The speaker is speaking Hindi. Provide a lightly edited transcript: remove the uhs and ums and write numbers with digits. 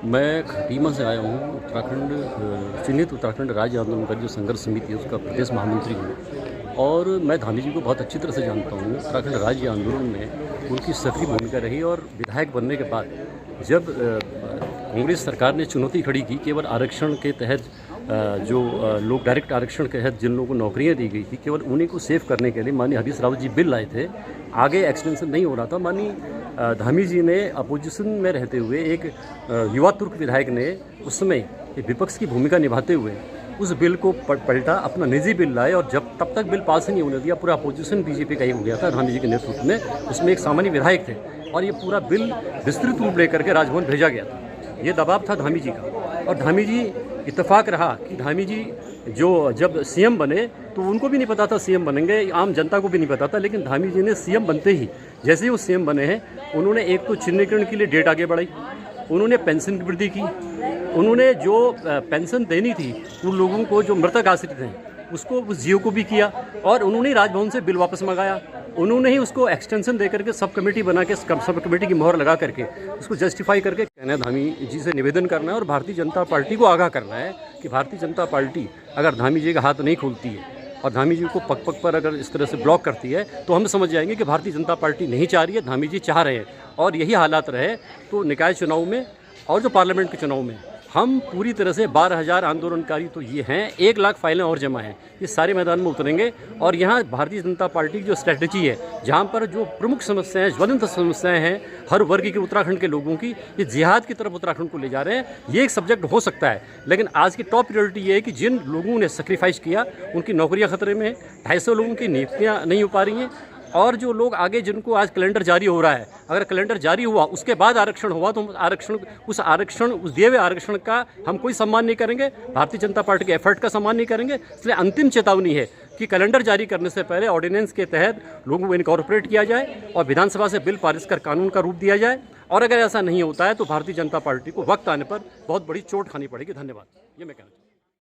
मैं खटीमा से आया हूँ। चिन्हित उत्तराखंड राज्य आंदोलनकारी जो संघर्ष समिति है उसका प्रदेश महामंत्री हूँ और मैं गांधी जी को बहुत अच्छी तरह से जानता हूँ। उत्तराखंड राज्य आंदोलन में उनकी सक्रिय भूमिका रही और विधायक बनने के बाद जब कांग्रेस सरकार ने चुनौती खड़ी की केवल आरक्षण के तहत जो लोग डायरेक्ट आरक्षण के तहत जिन लोगों को नौकरियां दी गई थी केवल उन्हीं को सेव करने के लिए माननीय हरीश रावत जी बिल लाए थे। आगे एक्सटेंशन नहीं हो रहा था। माननीय धामी जी ने अपोजिशन में रहते हुए एक युवा तुर्क विधायक ने उस समय विपक्ष की भूमिका निभाते हुए उस बिल को पलटा, अपना निजी बिल लाए और जब तब तक बिल पास ही नहीं होने दिया। पूरा अपोजिशन बीजेपी का ही हो गया था धामी जी के नेतृत्व में। उसमें एक सामान्य विधायक थे और ये पूरा बिल विस्तृत रूप लेकर के राजभवन भेजा गया था। ये दबाव था धामी जी का और धामी जी इत्तेफाक रहा कि धामी जी जो जब सीएम बने तो उनको भी नहीं पता था सीएम बनेंगे, आम जनता को भी नहीं पता था, लेकिन धामी जी ने सीएम बनते ही जैसे ही वो सीएम बने हैं उन्होंने एक तो चिन्हीकरण के लिए डेट आगे बढ़ाई, उन्होंने पेंशन की वृद्धि की, उन्होंने जो पेंशन देनी थी उन लोगों को जो मृतक आश्रित हैं उसको उस जियो को भी किया और उन्होंने राजभवन से बिल वापस मंगाया। उन्होंने ही उसको एक्सटेंशन दे करके सब कमेटी बना के सब कमेटी की मोहर लगा करके उसको जस्टिफाई करके कहना धामी जी से निवेदन करना है और भारतीय जनता पार्टी को आगाह करना है कि भारतीय जनता पार्टी अगर धामी जी का हाथ नहीं खोलती है और धामी जी को पग पग पर अगर इस तरह से ब्लॉक करती है तो हम समझ जाएंगे कि भारतीय जनता पार्टी नहीं चाह रही है, धामी जी चाह रहे हैं। और यही हालात रहे तो निकाय चुनाव में और जो पार्लियामेंट के चुनाव में हम पूरी तरह से 12,000 आंदोलनकारी तो ये हैं, 1 लाख फाइलें और जमा हैं, ये सारे मैदान में उतरेंगे। और यहाँ भारतीय जनता पार्टी की जो स्ट्रैटेजी है जहाँ पर जो प्रमुख समस्याएं, ज्वलंत समस्याएं हैं हर वर्ग के उत्तराखंड के लोगों की, ये जिहाद की तरफ उत्तराखंड को ले जा रहे हैं। ये एक सब्जेक्ट हो सकता है लेकिन आज की टॉप प्रायोरिटी ये है कि जिन लोगों ने सेक्रीफाइस किया उनकी नौकरियाँ खतरे में हैं, 250 लोगों की नियुक्तियाँ नहीं हो पा रही हैं और जो लोग आगे जिनको आज कैलेंडर जारी हो रहा है, अगर कैलेंडर जारी हुआ उसके बाद आरक्षण हुआ तो उस दिए हुए आरक्षण का हम कोई सम्मान नहीं करेंगे, भारतीय जनता पार्टी के एफर्ट का सम्मान नहीं करेंगे। इसलिए अंतिम चेतावनी है कि कैलेंडर जारी करने से पहले ऑर्डिनेंस के तहत लोगों को इनकॉर्पोरेट किया जाए और विधानसभा से बिल पारित कर कानून का रूप दिया जाए। और अगर ऐसा नहीं होता है तो भारतीय जनता पार्टी को वक्त आने पर बहुत बड़ी चोट खानी पड़ेगी। धन्यवाद। ये मैं कहना चाहूँ।